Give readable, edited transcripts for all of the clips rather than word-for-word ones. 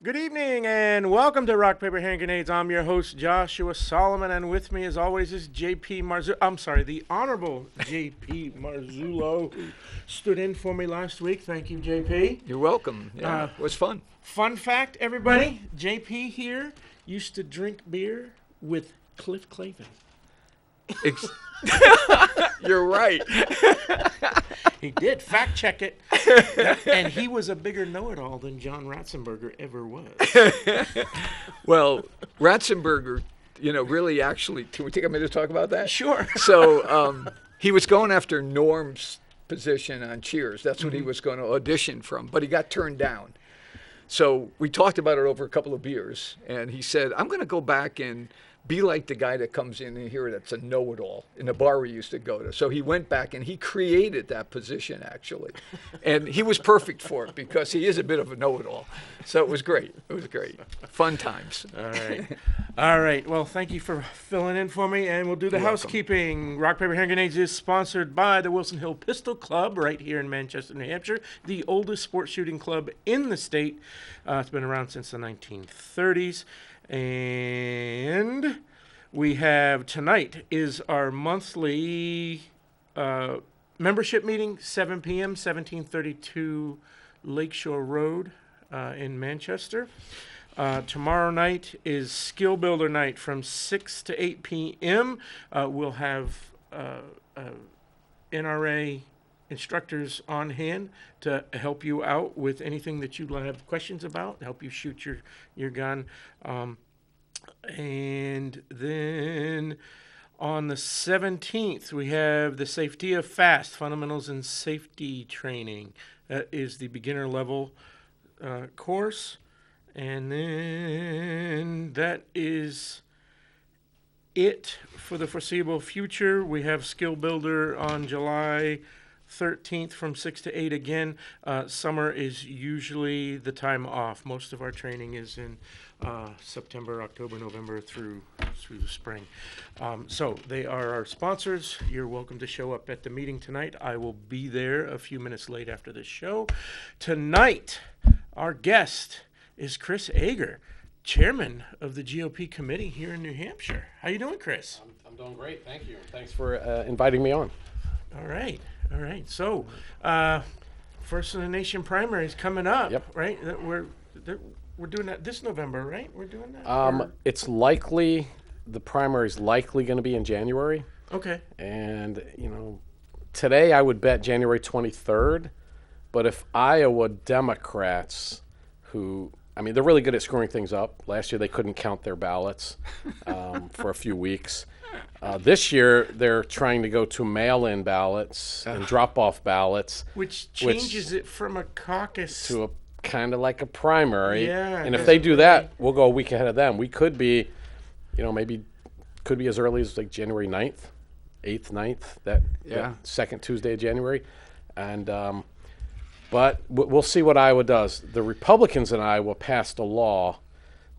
Good evening and welcome to Rock, Paper, Hand Grenades. I'm your host, Joshua Solomon, and with me as always is JP Marzullo. I'm sorry, the Honorable JP Marzullo, who stood in for me last week. Thank you, JP. You're welcome. Yeah, it was fun. Fun fact, everybody, JP here used to drink beer with Cliff Clavin. You're right. He did. Fact check it. And he was a bigger know-it-all than John Ratzenberger ever was. Well, Ratzenberger, really actually, can we take a minute to talk about that? Sure. So he was going after Norm's position on Cheers. That's what he was going to audition from, but he got turned down. So we talked about it over a couple of beers, and he said, I'm going to go back and be like the guy that comes in here that's a know-it-all in the bar we used to go to. So he went back and he created that position, actually. And he was perfect for it because he is a bit of a know-it-all. So it was great. It was great. Fun times. All right. All right. Well, thank you for filling in for me, and we'll do the You're housekeeping. Rock, Paper, Hand Grenades is sponsored by the Wilson Hill Pistol Club right here in Manchester, New Hampshire, the oldest sports shooting club in the state. It's been around since the 1930s. And we have tonight is our monthly membership meeting, 7 p.m., 1732 Lakeshore Road in Manchester. Tomorrow night is Skill Builder night from 6 to 8 p.m. We'll have NRA instructors on hand to help you out with anything that you have questions about, help you shoot your gun. And then on the 17th, we have the Safety of Fast, Fundamentals in Safety Training. That is the beginner level course. And then that is it for the foreseeable future. We have Skill Builder on July 13th from 6 to 8 again. Summer is usually the time off. Most of our training is in September, October, November through the spring. So they are our sponsors. You're welcome to show up at the meeting tonight. I will be there a few minutes late after the show. Tonight, our guest is Chris Ager, chairman of the GOP committee here in New Hampshire. How you doing, Chris? I'm doing great. Thank you. Thanks for inviting me on. All right. So, First in the Nation primary is coming up. Yep. Right. We're doing that this November, right? We're doing that. It's likely the primary is likely going to be in January. Okay. And today I would bet January 23rd. But if Iowa Democrats, they're really good at screwing things up. Last year they couldn't count their ballots for a few weeks. This year, they're trying to go to mail-in ballots and drop-off ballots. Which changes it from a caucus to a kind of like a primary. Yeah. And if they do that, we'll go a week ahead of them. We could be, maybe could be as early as like January 9th, 8th, 9th, that second Tuesday of January. And but we'll see what Iowa does. The Republicans in Iowa passed a law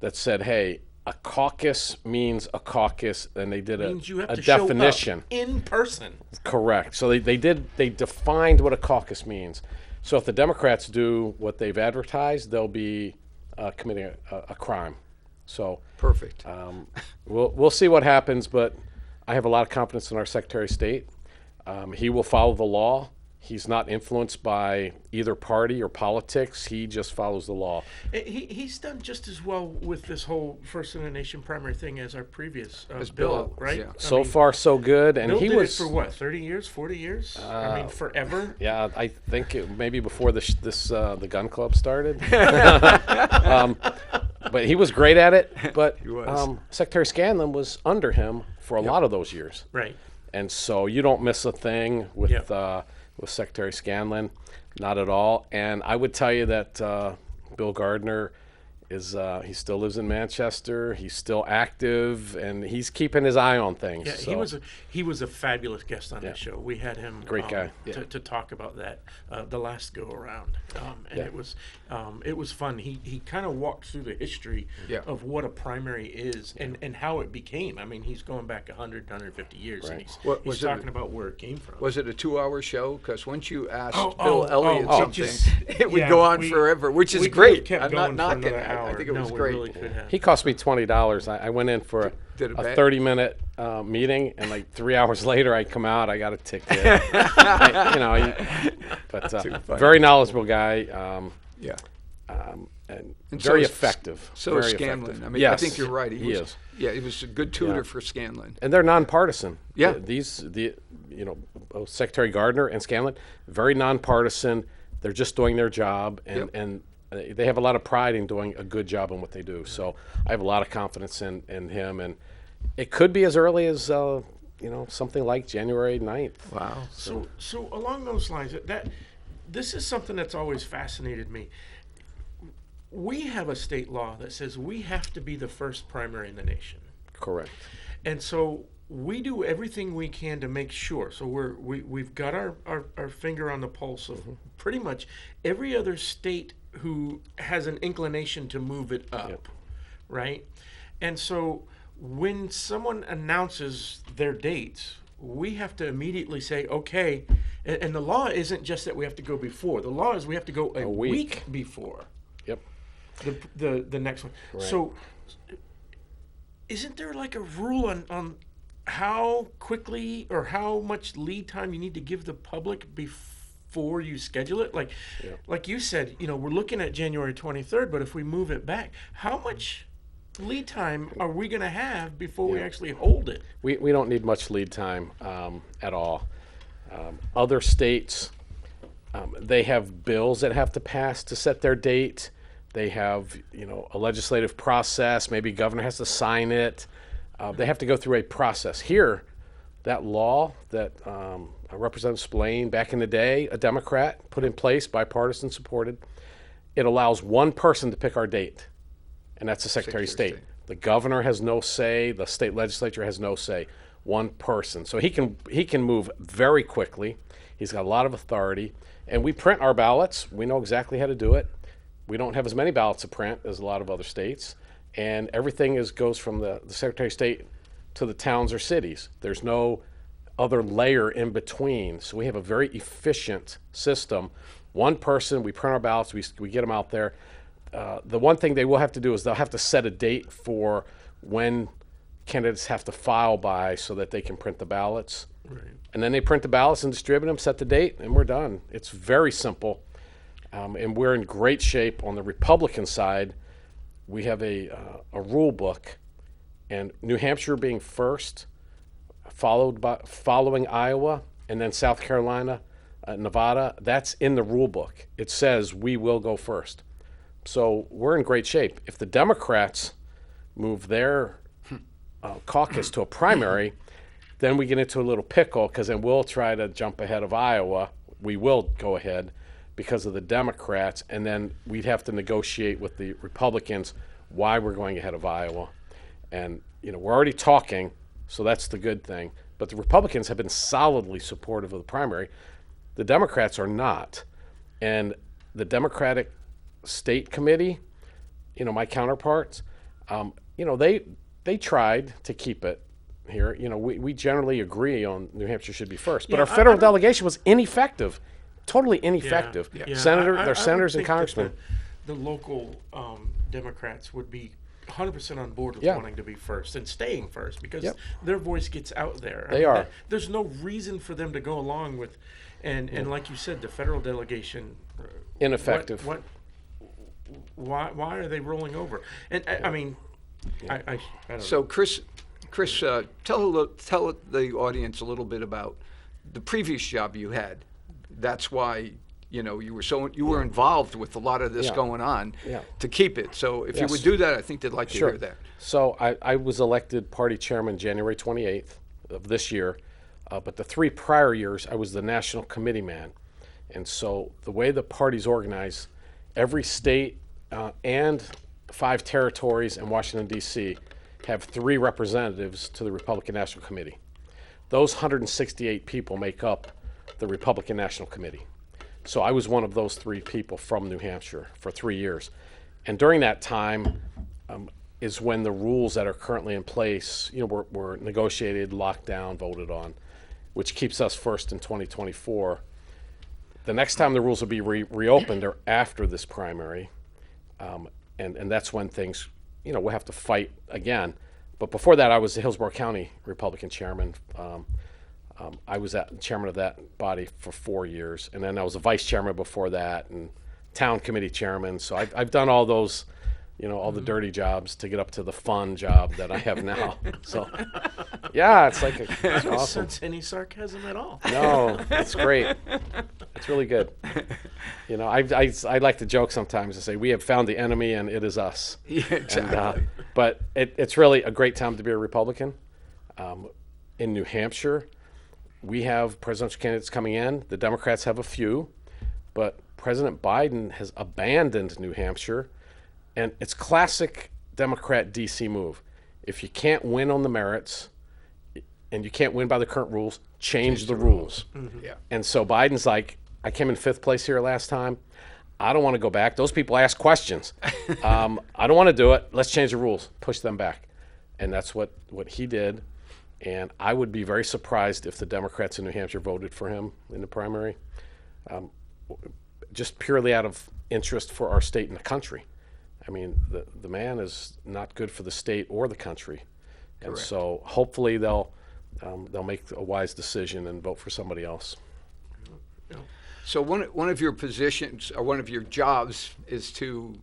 that said, hey, a caucus means a caucus, and they did a definition. Show up in person. Correct. So they defined what a caucus means. So if the Democrats do what they've advertised, they'll be committing a crime. So Perfect. We'll see what happens, but I have a lot of confidence in our Secretary of State. He will follow the law. He's not influenced by either party or politics. He just follows the law. He's done just as well with this whole First in the Nation primary thing as our previous As Bill, Bill, right? yeah. So far, so good. And Bill he did was it for what, 30 years, 40 years? Forever? Yeah, I think maybe before the gun club started. But he was great at it. But He was. Secretary Scanlon was under him for a lot of those years. Right. And so you don't miss a thing with Secretary Scanlon, not at all. And I would tell you that Bill Gardner is he still lives in Manchester. He's still active, and he's keeping his eye on things. Yeah, so. he was a fabulous guest on this show. We had him Great guy. to talk about that the last go around, and it was fun. He kind of walked through the history of what a primary is and how it became. I mean, he's going back 100, 150 years, and he's talking about where it came from. Was it a 2-hour show? Because once you asked Bill Elliott something, it it would go on forever, which is great. Kept I'm going not for knocking another it. hour. I think it was we great. really could have. He cost me $20. I went in for Did it a bad? 30-minute meeting, and like 3 hours later, I come out. I got a ticket. Very knowledgeable guy. Yeah. And And very is- effective. So very is Scanlon. effective. I mean, yes, I think you're right. He is. Yeah, he was a good tutor Yeah. for Scanlon. And they're nonpartisan. Yeah. Both Secretary Gardner and Scanlon, very nonpartisan. They're just doing their job, Yep. and they have a lot of pride in doing a good job in what they do. So I have a lot of confidence in him, and it could be as early as something like January 9th. Wow. So along those lines, this is something that's always fascinated me. We have a state law that says we have to be the first primary in the nation. Correct. And so we do everything we can to make sure. So we've got our finger on the pulse of pretty much every other state who has an inclination to move it up, Yep. right? And so when someone announces their dates, we have to immediately say, okay, and the law isn't just that we have to go before. The law is we have to go a week before Yep. the next one. Right. So isn't there like a rule on how quickly or how much lead time you need to give the public before you schedule it? Like you said, we're looking at January 23rd, but if we move it back, how much lead time are we going to have before we actually hold it? We don't need much lead time at all. Other states, they have bills that have to pass to set their date. They have, a legislative process. Maybe governor has to sign it. They have to go through a process. Here, that law that Representative Spillane, back in the day, a Democrat, put in place, bipartisan supported, it allows one person to pick our date, and that's the Secretary of State. The governor has no say. The state legislature has no say. One person. So he can move very quickly. He's got a lot of authority. And we print our ballots. We know exactly how to do it. We don't have as many ballots to print as a lot of other states. And everything goes from the Secretary of State to the towns or cities. There's no other layer in between. So we have a very efficient system. One person, we print our ballots, we get them out there. The one thing they will have to do is they'll have to set a date for when candidates have to file by so that they can print the ballots. Right. And then they print the ballots and distribute them, set the date, and we're done. It's very simple. And we're in great shape on the Republican side. We have a rule book, and New Hampshire being first, following Iowa, and then South Carolina, Nevada. That's in the rule book. It says we will go first. So we're in great shape. If the Democrats move their caucus to a primary, then we get into a little pickle because then we'll try to jump ahead of Iowa. We will go ahead because of the Democrats, and then we'd have to negotiate with the Republicans why we're going ahead of Iowa. And, we're already talking, so that's the good thing. But the Republicans have been solidly supportive of the primary. The Democrats are not. And the Democratic State Committee, my counterparts, they tried to keep it here. We generally agree on New Hampshire should be first. But Yeah, our federal delegation was ineffective. Totally ineffective. Yeah. Their I senators would and think that congressmen. The local Democrats would be 100% on board with Yeah. wanting to be first and staying first because Yep. their voice gets out there. They are. There's no reason for them to go along with, and like you said, the federal delegation. Ineffective. Why are they rolling over? And I mean, I don't So know. Chris, tell the audience a little bit about the previous job you had. That's why you were involved with a lot of this Yeah. going on Yeah. to keep it. So if you Yes. would do that, I think they'd like to Sure. hear that. So I was elected party chairman January 28th of this year, but the 3 prior years I was the national committee man. And so the way the party's organized, every state and 5 territories in Washington, D.C. have 3 representatives to the Republican National Committee. Those 168 people make up the Republican National Committee. So I was one of those 3 people from New Hampshire for 3 years. And during that time is when the rules that are currently in place, were negotiated, locked down, voted on, which keeps us first in 2024. The next time the rules will be reopened are after this primary. and that's when things, we'll have to fight again. But before that, I was the Hillsborough County Republican chairman. I was chairman of that body for 4 years, and then I was a vice chairman before that, and town committee chairman. So I've done all those, all the dirty jobs to get up to the fun job that I have now. So, yeah, it's like I it's don't awesome. sense any sarcasm at all. No, it's great. It's really good. I like to joke sometimes and say we have found the enemy and it is us. Yeah, exactly. But it's really a great time to be a Republican. In New Hampshire, we have presidential candidates coming in. The Democrats have a few, but President Biden has abandoned New Hampshire, and it's classic Democrat DC move. If you can't win on the merits and you can't win by the current rules, change the rules. Mm-hmm. Yeah. And so Biden's like, I came in 5th place here last time. I don't want to go back. Those people ask questions. I don't want to do it. Let's change the rules. Push them back. And that's what he did. And I would be very surprised if the Democrats in New Hampshire voted for him in the primary, just purely out of interest for our state and the country. I mean, the man is not good for the state or the country. And Correct. so hopefully they'll make a wise decision and vote for somebody else. So one of your positions or one of your jobs is to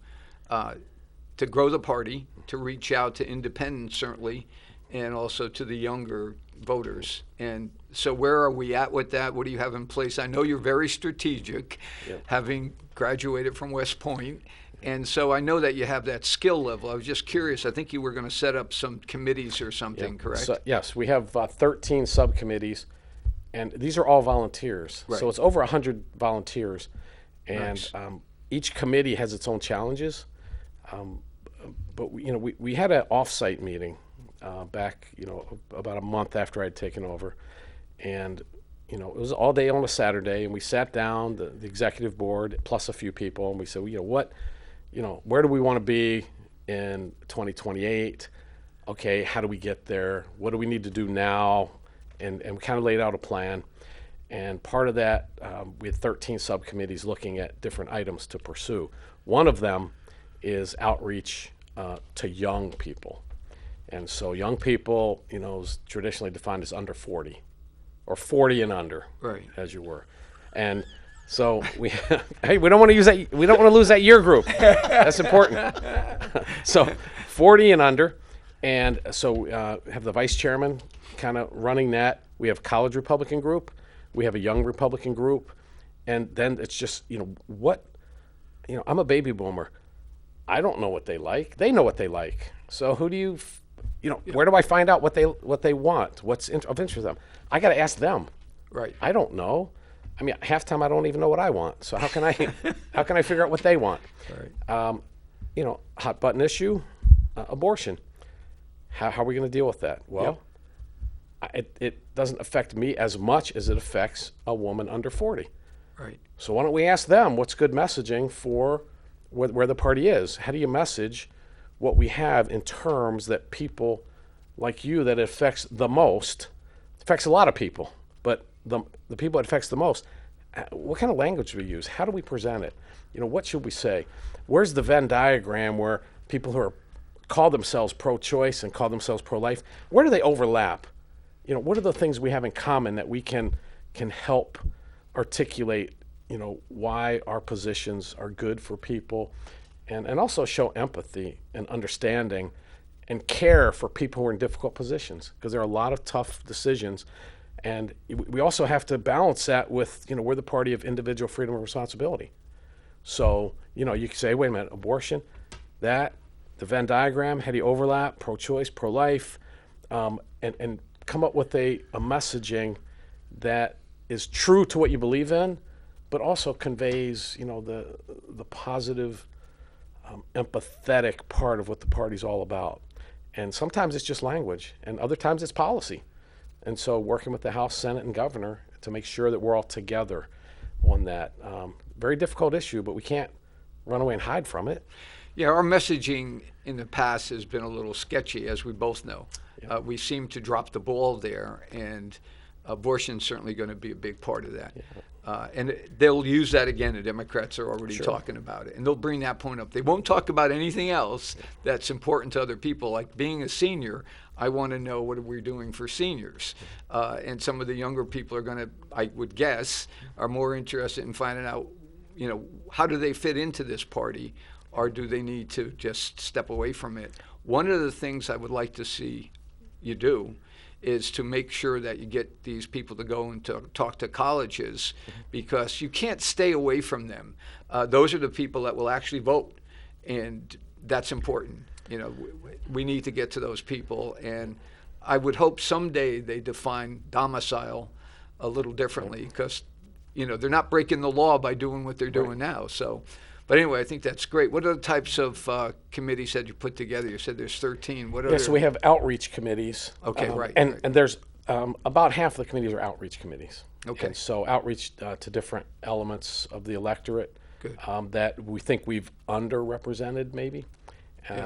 grow the party, to reach out to independents certainly, and also to the younger voters. And so where are we at with that? What do you have in place? I know you're very strategic, having graduated from West Point. And so I know that you have that skill level. I was just curious. I think you were going to set up some committees or something, correct? So, yes, we have 13 subcommittees, and these are all volunteers. Right. So it's over 100 volunteers, and Nice. Each committee has its own challenges. But we had an off-site meeting back, about a month after I'd taken over, and it was all day on a Saturday, and we sat down, the executive board plus a few people, and we said, where do we want to be in 2028? Okay, how do we get there? What do we need to do now? And we kind of laid out a plan. And part of that, we had 13 subcommittees looking at different items to pursue. One of them is outreach to young people. And so young people, is traditionally defined as under 40 or 40 and under, Right. as you were. And so we don't want to use that. We don't want to lose that year group. That's important. So 40 and under. And so have the vice chairman kind of running that. We have college Republican group. We have a young Republican group. And then it's just, I'm a baby boomer. I don't know what they like. They know what they like. So who do you, where do I find out what they want? What's of interest to them? I got to ask them. Right. I don't know. I mean, half the time I don't even know what I want. So how can I figure out what they want? Right. Hot button issue, abortion. How are we going to deal with that? Well, it doesn't affect me as much as it affects a woman under 40. Right. So why don't we ask them what's good messaging for where the party is? How do you message what we have in terms that people like you that it affects the most? It affects a lot of people, but the people it affects the most, what kind of language do we use? How do we present it? What should we say? Where's the Venn diagram where people who call themselves pro-choice and call themselves pro-life, where do they overlap? What are the things we have in common that we can help articulate, why our positions are good for people, and also show empathy and understanding and care for people who are in difficult positions, because there are a lot of tough decisions. And we also have to balance that with, we're the party of individual freedom and responsibility. So, you can say, wait a minute, abortion, the Venn diagram, how do you overlap, pro-choice, pro-life, and come up with a messaging that is true to what you believe in, but also conveys, the positive, empathetic part of what the party's all about. And sometimes it's just language, and other times it's policy. And so working with the House, Senate, and Governor to make sure that we're all together on that. Very difficult issue, but we can't run away and hide from it. Yeah, our messaging in the past has been a little sketchy, as we both know. We seem to drop the ball there, and abortion's certainly going to be a big part of that. And they'll use that again. The Democrats are already talking about it. And they'll bring that point up. They won't talk about anything else that's important to other people. Like being a senior, I want to know what we're doing for seniors. And some of the younger people are going to, I would guess, are more interested in finding out, how do they fit into this party? Or do they need to just step away from it? One of the things I would like to see you do is to make sure that you get these people to go and to talk to colleges, because you can't stay away from them. Those are the people that will actually vote, and that's important. We need to get to those people, and I would hope someday they define domicile a little differently, because they're not breaking the law by doing what they're doing now. So. But anyway, I think that's great. What other types of committees that you put together? You said there's 13. What other? So we have outreach committees. Okay, right. And there's about half of the committees are outreach committees. Okay. And so outreach to different elements of the electorate Good. That we think we've underrepresented, maybe.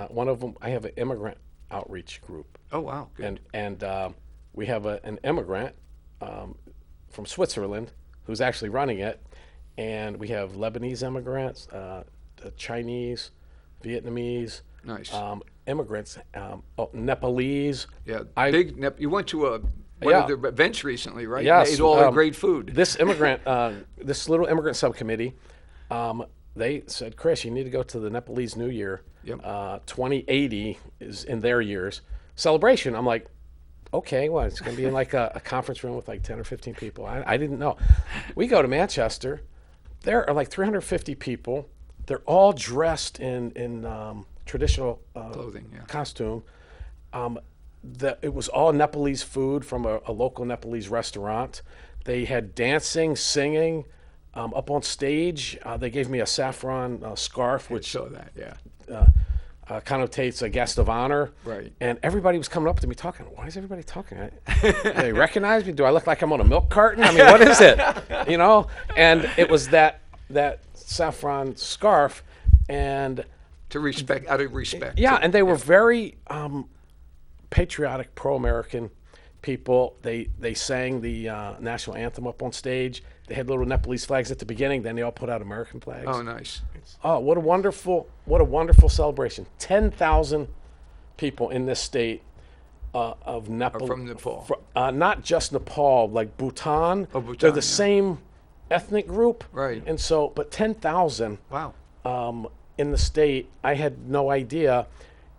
One of them, I have an immigrant outreach group. Oh, wow. Good. And we have an immigrant from Switzerland who's actually running it. And we have Lebanese immigrants, Chinese, Vietnamese, Nice. Immigrants, Nepalese. Yeah, you went to one of the events recently, right? Yes. You ate all the great food. This immigrant, this little immigrant subcommittee, they said, Chris, you need to go to the Nepalese New Year. Yep. 2080 is in their year's celebration. I'm like, okay, well, it's going to be in like a conference room with like 10 or 15 people. I didn't know. We go to Manchester. There are like 350 people. They're all dressed in traditional Clothing, yeah. costume. It was all Nepalese food from a local Nepalese restaurant. They had dancing, singing. Up on stage, they gave me a saffron scarf, which saw that, yeah. connotates a guest of honor. Right. And everybody was coming up to me talking. Why is everybody talking? Do they recognize me? Do I look like I'm on a milk carton? I mean, what is it? And it was that saffron scarf, and out of respect. Yeah, and they were very patriotic, pro-American people. They sang the national anthem up on stage. They had little Nepalese flags at the beginning. Then they all put out American flags. Oh, nice. Oh, what a wonderful celebration! 10,000 people in this state of Nepal. From Nepal. Not just Nepal, like Bhutan. Oh, Bhutan, They're the yeah. same ethnic group. Right. And so, but 10,000 Wow. in the state, I had no idea.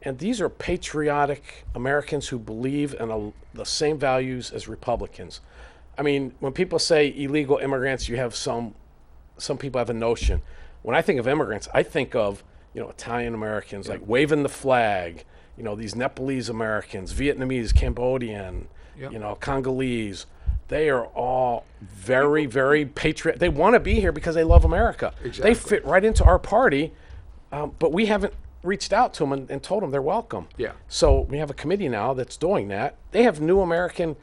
And these are patriotic Americans who believe in the same values as Republicans. I mean, when people say illegal immigrants, you have some people have a notion. When I think of immigrants, I think of Italian Americans like waving the flag. These Nepalese Americans, Vietnamese, Cambodian, Congolese. They are all very, very patriotic. They want to be here because they love America. Exactly. They fit right into our party, but we haven't reached out to them and told them they're welcome. Yeah. So we have a committee now that's doing that. They have new American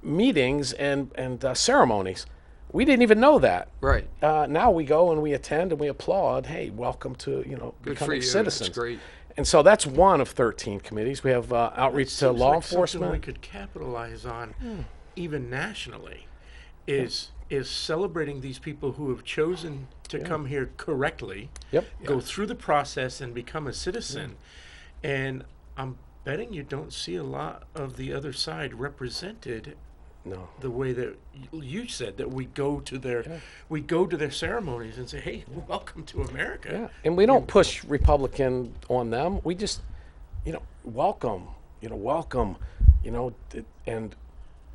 meetings and ceremonies. We didn't even know that. Right. Now we go and we attend and we applaud. Hey, welcome to Good for becoming you. citizens. That's great. And so that's one of 13 committees. We have outreach to Seems law like enforcement. something we could capitalize on, even nationally, is celebrating these people who have chosen to come here correctly, Yep. go through the process and become a citizen. And I'm betting you don't see a lot of the other side represented No. the way that you said, that we go to their ceremonies and say, hey, welcome to America. Yeah, and we don't push Republican on them. We just, welcome, and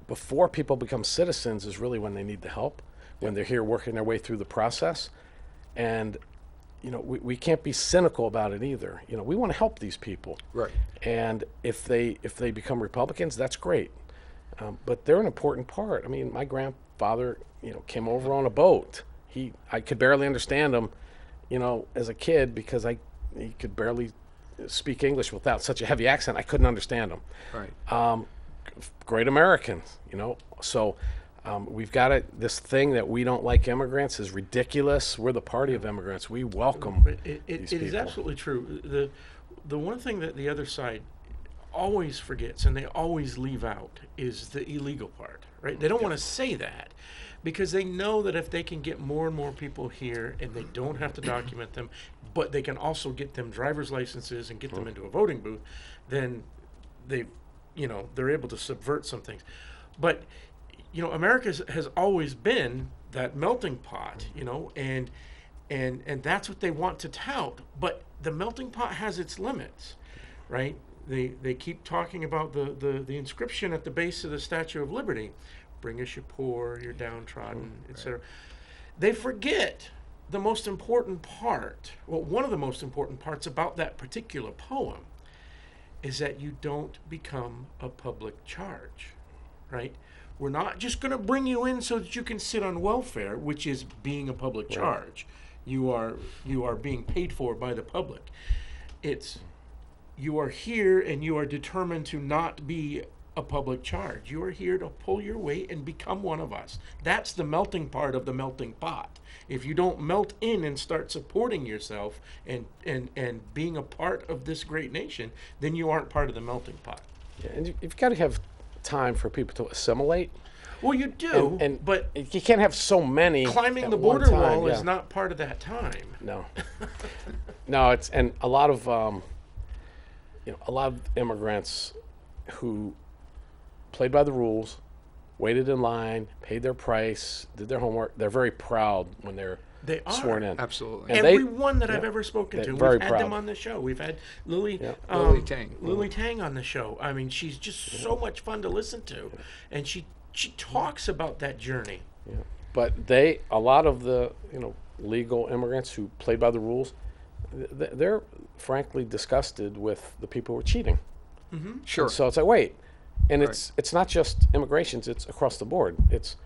before people become citizens is really when they need the help, when they're here working their way through the process. And, we can't be cynical about it either. We want to help these people. Right. And if they become Republicans, that's great. But they're an important part. I mean, my grandfather, came over on a boat. I could barely understand him, as a kid because he could barely speak English without such a heavy accent. I couldn't understand him. Right. Great Americans, So we've got this thing that we don't like immigrants is ridiculous. We're the party of immigrants. We welcome But these it people. is absolutely true. The one thing that the other side always forgets and they always leave out is the illegal part, right? They don't want to say that because they know that if they can get more and more people here and they don't have to document them, but they can also get them driver's licenses and get them into a voting booth, then they're able to subvert some things. But America has always been that melting pot, and that's what they want to tout. But the melting pot has its limits, right? They keep talking about the inscription at the base of the Statue of Liberty, bring us your poor, your downtrodden, etc. They forget the most important part. Well, one of the most important parts about that particular poem is that you don't become a public charge, right? We're not just going to bring you in so that you can sit on welfare, which is being a public charge. You are being paid for by the public. You are here and you are determined to not be a public charge. You are here to pull your weight and become one of us. That's the melting part of the melting pot. If you don't melt in and start supporting yourself and being a part of this great nation, then you aren't part of the melting pot. Yeah, and you've got to have time for people to assimilate. Well, you do, but you can't have so many. Climbing the border wall is not part of that time. No, no. It's and a lot of immigrants who played by the rules, waited in line, paid their price, did their homework. They're very proud when they're sworn in. Absolutely. And everyone that I've ever spoken to, we've had proud. them on the show. We've had Lily Tang. Lily Tang on the show. I mean, she's just so much fun to listen to, and she talks about that journey. Yeah. But a lot of the legal immigrants who played by the rules, they're frankly disgusted with the people who are cheating. Mm-hmm. Sure. And so it's like, wait, and it's not just immigrations; it's across the board. It's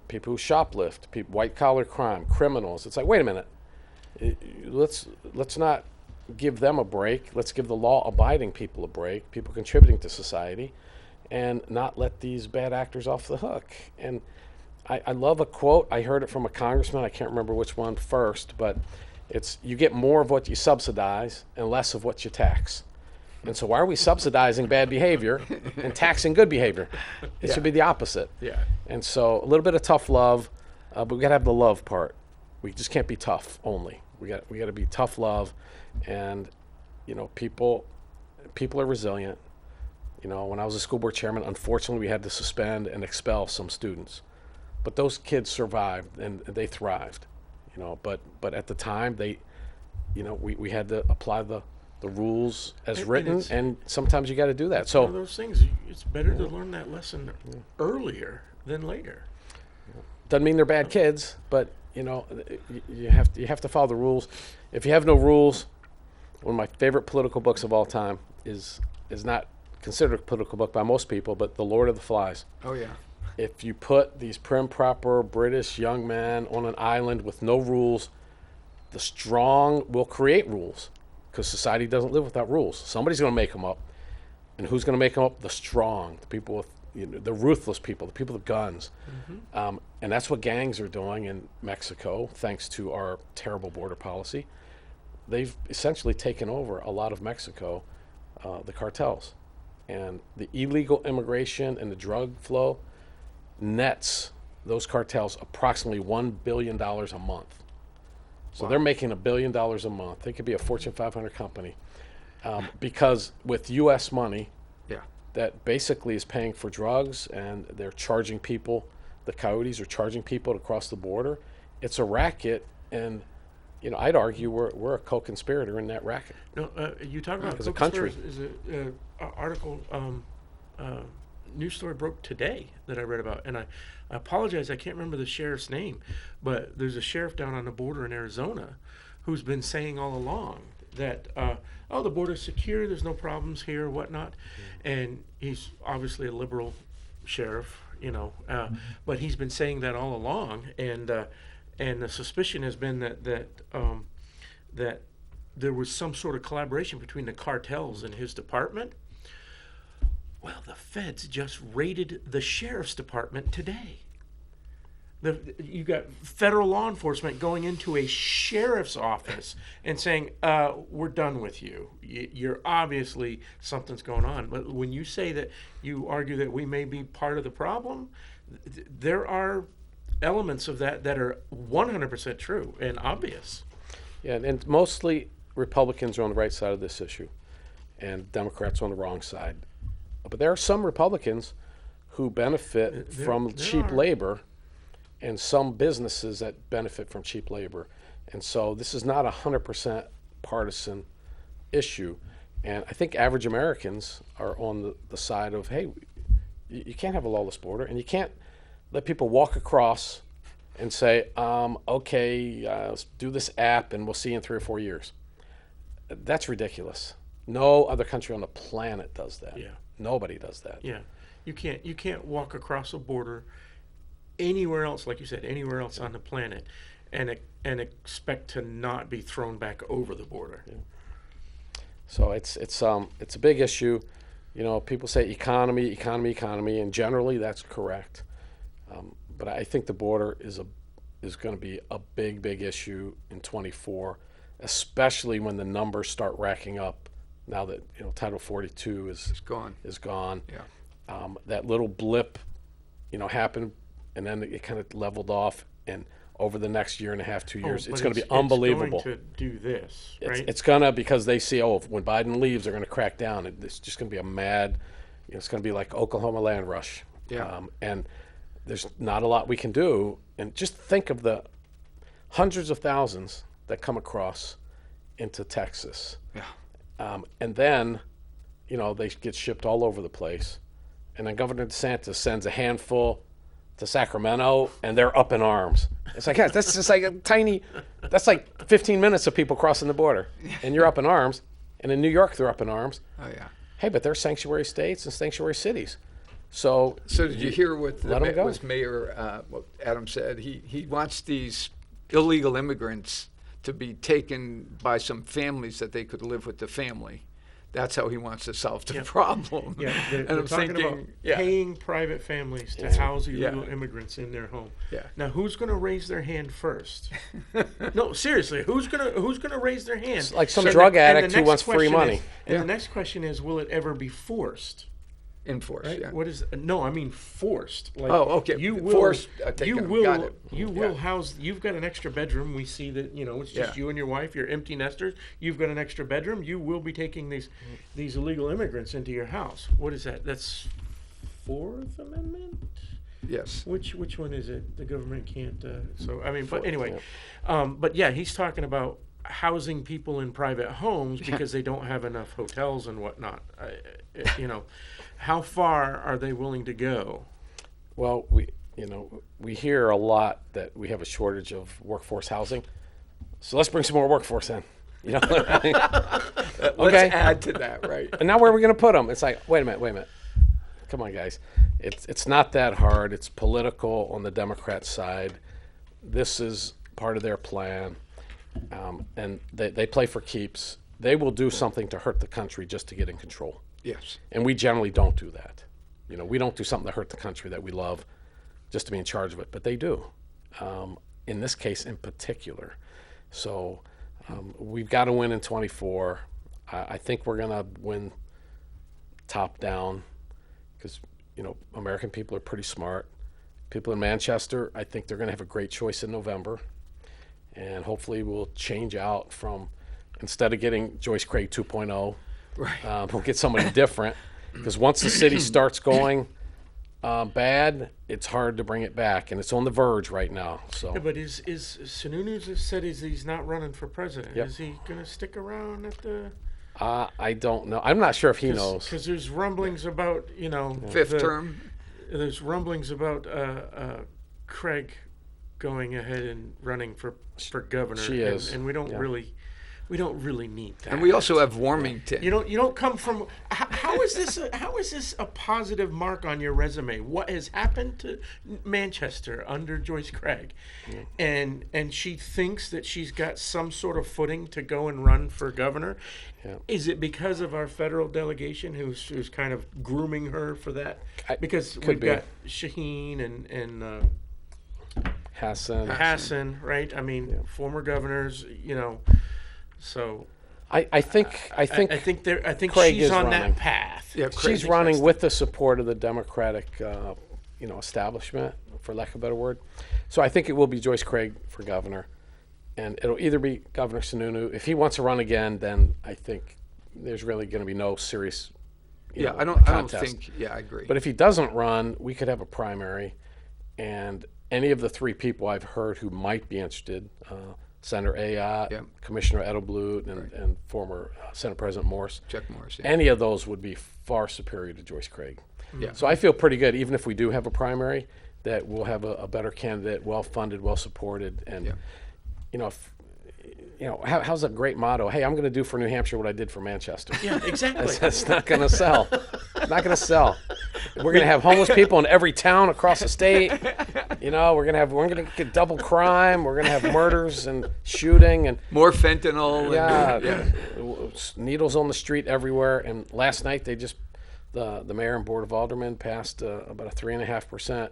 people who shoplift, white collar crime, criminals. It's like, wait a minute, let's not give them a break. Let's give the law-abiding people a break, people contributing to society, and not let these bad actors off the hook. And I love a quote. I heard it from a congressman. I can't remember which one first, but it's you get more of what you subsidize and less of what you tax. And so why are we subsidizing bad behavior and taxing good behavior? It should be the opposite. Yeah. And so a little bit of tough love, but we got to have the love part. We just can't be tough only. We got to be tough love, and people are resilient. When I was a school board chairman, unfortunately, we had to suspend and expel some students, but those kids survived and they thrived. But at the time we had to apply the rules as written, and sometimes you got to do that. So one of those things, it's better to learn that lesson earlier than later. Doesn't mean they're bad kids, but you have to follow the rules. If you have no rules, one of my favorite political books of all time is not considered a political book by most people, but The Lord of the Flies. Oh yeah. If you put these prim proper British young men on an island with no rules, the strong will create rules. Because society doesn't live without rules. Somebody's going to make them up. And who's going to make them up? The strong, the people with, the ruthless people, the people with guns. Mm-hmm. And that's what gangs are doing in Mexico, thanks to our terrible border policy. They've essentially taken over a lot of Mexico, the cartels. And the illegal immigration and the drug flow nets those cartels approximately $1 billion a month. So they're making $1 billion a month. They could be a Fortune 500 company because with U.S. money, that basically is paying for drugs, and they're charging people. The coyotes are charging people to cross the border. It's a racket, and I'd argue we're a co-conspirator in that racket. No, you talk about as a country. Is an article, news story broke today that I read about, and I apologize, I can't remember the sheriff's name, but there's a sheriff down on the border in Arizona who's been saying all along that, the border's secure, there's no problems here, whatnot. And he's obviously a liberal sheriff, but he's been saying that all along. And the suspicion has been that there was some sort of collaboration between the cartels and his department. Well, the feds just raided the sheriff's department today. You got federal law enforcement going into a sheriff's office and saying, "We're done with you. You're obviously something's going on." But when you say that, you argue that we may be part of the problem. There are elements of that are 100% true and obvious. Yeah, and mostly Republicans are on the right side of this issue, and Democrats are on the wrong side. But there are some Republicans who benefit from cheap labor, and some businesses that benefit from cheap labor. And so this is not a 100% partisan issue. And I think average Americans are on the side of, hey, you can't have a lawless border, and you can't let people walk across and say, okay, let's do this app and we'll see you in 3 or 4 years. That's ridiculous. No other country on the planet does that. Yeah. Nobody does that. Yeah. You can't walk across a border anywhere else, like you said, anywhere else on the planet, and expect to not be thrown back over the border. Yeah. So it's a big issue. You know, people say economy, and generally that's correct. But I think the border is going to be a big issue in 24, especially when the numbers start racking up. Now that Title 42 is gone. Yeah. That little blip, happened. And then it kind of leveled off, and over the next year and a half, 2 years, it's going to be unbelievable. It's going to do this, right? It's going to, because they see, when Biden leaves, they're going to crack down. It's just going to be a mad, it's going to be like Oklahoma land rush. Yeah. And there's not a lot we can do. And just think of the hundreds of thousands that come across into Texas. Yeah. And then, they get shipped all over the place. And then Governor DeSantis sends a handful to Sacramento, and they're up in arms. It's like, that's just like that's like 15 minutes of people crossing the border, and you're up in arms. And in New York, they're up in arms. Oh, yeah. Hey, but they're sanctuary states and sanctuary cities. So did you hear what Mayor Adam said? He wants these illegal immigrants to be taken by some families that they could live with the family. That's how he wants to solve the problem. Yeah, and I'm thinking about paying private families to house illegal immigrants in their home. Yeah. Now, who's going to raise their hand first? No, seriously, who's going to raise their hand? It's like some drug addict who wants free money. The next question is, will it ever be forced? Enforced, right? yeah. What is? No, I mean forced. Like, okay. You will. Forced, you got will. it. You will house. You've got an extra bedroom. We see that. It's just you and your wife. You're empty nesters. You've got an extra bedroom. You will be taking these illegal immigrants into your house. What is that? That's Fourth Amendment. Yes. Which one is it? The government can't. But anyway, but yeah, he's talking about housing people in private homes because they don't have enough hotels and whatnot. How far are they willing to go? Well, we hear a lot that we have a shortage of workforce housing. So let's bring some more workforce in. Let's add to that, right? And now where are we going to put them? It's like, wait a minute. Come on, guys. It's not that hard. It's political on the Democrat side. This is part of their plan. And they play for keeps. They will do something to hurt the country just to get in control. Yes. And we generally don't do that. We don't do something to hurt the country that we love just to be in charge of it. But they do, in this case in particular. So we've got to win in 24. I think we're going to win top down because, American people are pretty smart. People in Manchester, I think they're going to have a great choice in November. And hopefully we'll change out from, instead of getting Joyce Craig 2.0, right. We'll get somebody different. Because once the city starts going bad, it's hard to bring it back. And it's on the verge right now. So. Yeah, but is Sununu said he's not running for president. Yep. Is he going to stick around at the... I don't know. I'm not sure if he knows. Because there's rumblings about, fifth term. There's rumblings about Craig going ahead and running for governor. She is. And we don't really need that. And we also have Warmington. You don't come from. How is this a positive mark on your resume? What has happened to Manchester under Joyce Craig, and she thinks that she's got some sort of footing to go and run for governor. Yeah. Is it because of our federal delegation who's kind of grooming her for that? Because we've got Shaheen and Hassan, right? I mean, former governors, so I think I think Craig she's is on running. that path. Yeah, She's running with the support of the Democratic, establishment, for lack of a better word. So I think it will be Joyce Craig for governor, and it'll either be Governor Sununu. If he wants to run again, then I think there's really going to be no serious, I don't contest. think. Yeah, I agree. But if he doesn't run, we could have a primary, and any of the three people I've heard who might be interested, Senator Ayotte, Commissioner Edelblut, and former Senate President Morse, Chuck Morris. Yeah. any of those would be far superior to Joyce Craig. Yeah. So I feel pretty good, even if we do have a primary, that we'll have a better candidate, well-funded, well-supported, and how's a great motto? Hey, I'm going to do for New Hampshire what I did for Manchester. Yeah, exactly. That's not going to sell. Not going to sell. We're going to have homeless people in every town across the state. We're going to get double crime. We're going to have murders and shooting and more fentanyl. Needles on the street everywhere. And last night the mayor and board of aldermen passed about a 3.5%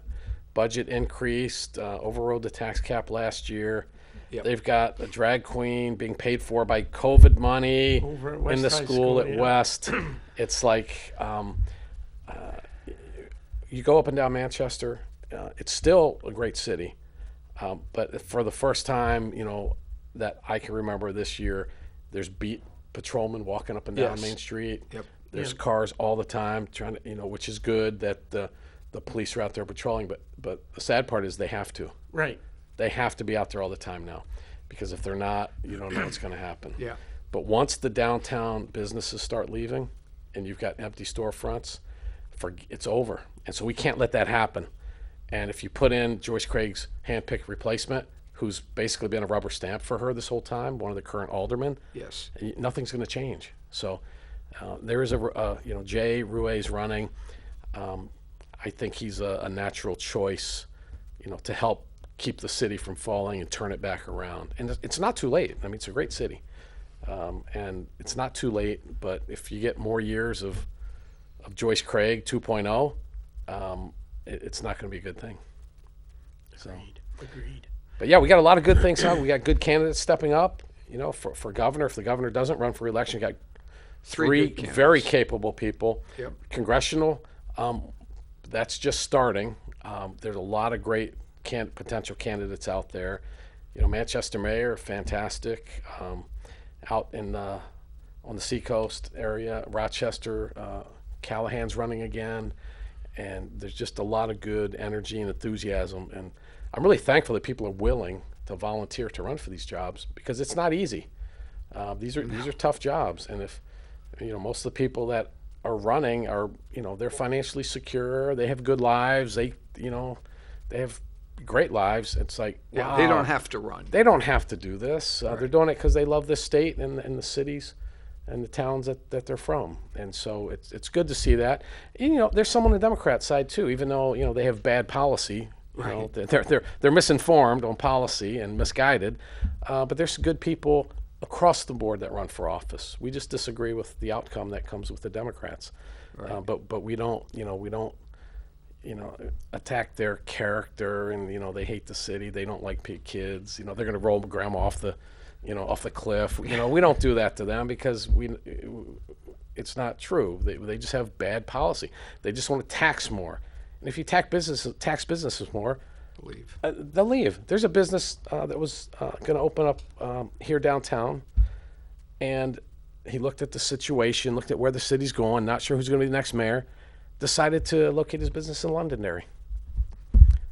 budget increase, overrode the tax cap last year. Yep. They've got a drag queen being paid for by COVID money in the school at West. It's like you go up and down Manchester. It's still a great city, but for the first time, that I can remember this year, there's beat patrolmen walking up and down Main Street. Yep. There's cars all the time trying to, which is good that the police are out there patrolling. But the sad part is they have to. Right. They have to be out there all the time now, because if they're not, you don't know what's going to happen. Yeah. But once the downtown businesses start leaving and you've got empty storefronts, it's over. And so we can't let that happen. And if you put in Joyce Craig's handpicked replacement, who's basically been a rubber stamp for her this whole time, one of the current aldermen, nothing's going to change. So there is Jay Rue's running. I think he's a natural choice, to help keep the city from falling and turn it back around. And it's not too late. I mean, it's a great city. And it's not too late, but if you get more years of Joyce Craig 2.0, it's not going to be a good thing. Agreed. But yeah, we got a lot of good things on. We got good candidates stepping up, for governor. If the governor doesn't run for re-election, you got three very capable people. Yep. Congressional, that's just starting. There's a lot of great potential candidates out there. Manchester mayor, fantastic. Out in on the seacoast area, Rochester, Callahan's running again, and there's just a lot of good energy and enthusiasm. And I'm really thankful that people are willing to volunteer to run for these jobs, because it's not easy. These are tough jobs, and if most of the people that are running are they're financially secure, they have good lives, they have great lives. It's like, wow, they don't have to run. They don't have to do this. They're doing it because they love this state and the cities and the towns that they're from. And so it's good to see that. And, there's some on the Democrat side too, even though they have bad policy. They're misinformed on policy and misguided. But there's some good people across the board that run for office. We just disagree with the outcome that comes with the Democrats. Right. But we don't attack their character, and they hate the city. They don't like kids. They're going to roll grandma off the cliff. We don't do that to them, because it's not true. They just have bad policy. They just want to tax more. And if you tax businesses more, they'll leave. There's a business that was going to open up here downtown, and he looked at the situation, looked at where the city's going, not sure who's going to be the next mayor, decided to locate his business in Londonderry.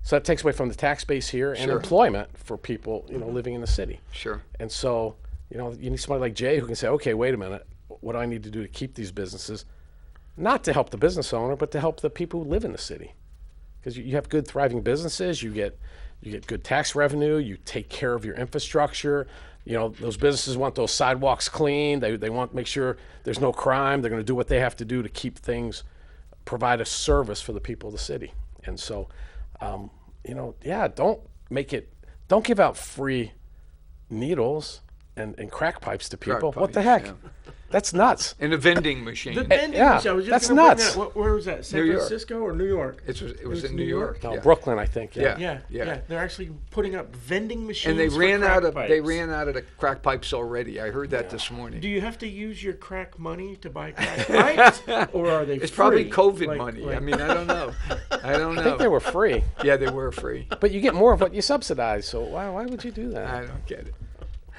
So that takes away from the tax base here and employment for people, living in the city. Sure. And so, you need somebody like Jay who can say, okay, wait a minute, what do I need to do to keep these businesses? Not to help the business owner, but to help the people who live in the city. Because you have good, thriving businesses, you get good tax revenue, you take care of your infrastructure. Those businesses want those sidewalks clean. They want to make sure there's no crime. They're going to do what they have to do to keep things, provide a service for the people of the city. And so, don't give out free needles and crack pipes to people. What the heck? That's nuts. In a vending machine. The vending yeah, machine. I was just that's gonna bring nuts. that. Where was that? San New York. Francisco or New York? It was in New York. No, yeah. Brooklyn, I think. Yeah. Yeah. Yeah. They're actually putting up vending machines. And they for ran crack out of pipes. the crack pipes already. I heard that this morning. Do you have to use your crack money to buy crack pipes, or are they? It's probably free? COVID money. I mean, I don't know. I don't know. I think they were free, Yeah, they were free. but you get more of what you subsidize. So why would you do that? I don't get it.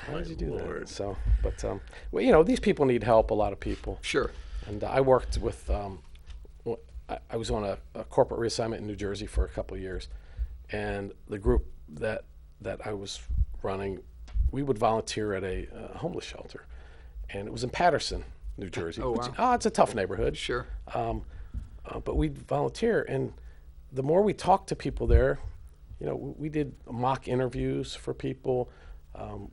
Why would you do Lord. that? So, but well, these people need help. A lot of people. Sure. And I worked with. I was on a corporate reassignment in New Jersey for a couple of years, and the group that I was running, we would volunteer at a homeless shelter, and it was in Paterson, New Jersey. Oh, which, wow. it's a tough neighborhood. Sure. But we'd volunteer, and the more we talked to people there, we did mock interviews for people.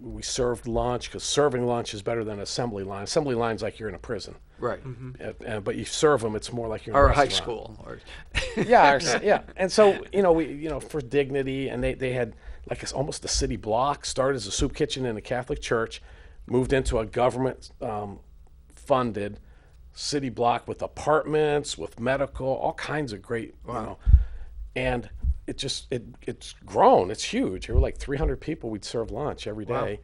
We served lunch, because serving lunch is better than assembly line. Assembly line's like you're in a prison. Right. But you serve them, it's more like you're in Or a high restaurant. school. Or Yeah. And so, we, for dignity, and they had like almost a city block, started as a soup kitchen in a Catholic church, moved into a government funded city block with apartments, with medical, all kinds of great, and it's grown. It's huge. There were like 300 people we'd serve lunch every day.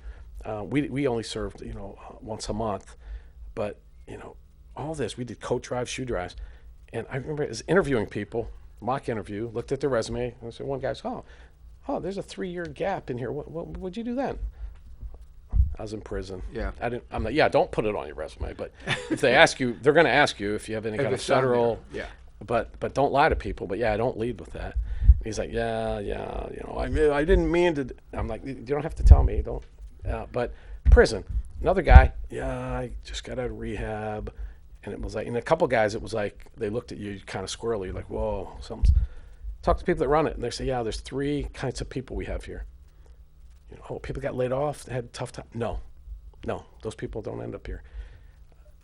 Wow. We only served, once a month, but all this, we did coat drives, shoe drives. And I remember as interviewing people, mock interview, looked at their resume, and said, one guy said, oh, there's a 3-year gap in here. What'd you do then? I was in prison. Yeah. I'm like, yeah, don't put it on your resume. But if they ask you, they're going to ask you if you have any kind of it's on federal. there. Yeah. But don't lie to people. But yeah, I don't lead with that. And he's like, yeah, I didn't mean to. I'm like, you don't have to tell me. Don't. But prison. Another guy, yeah, I just got out of rehab. And it was like, and a couple guys, it was like, they looked at you kind of squirrely. You're like, whoa, something's. Talk to people that run it, and they say, yeah, there's 3 kinds of people we have here. People got laid off, they had a tough time. No, those people don't end up here.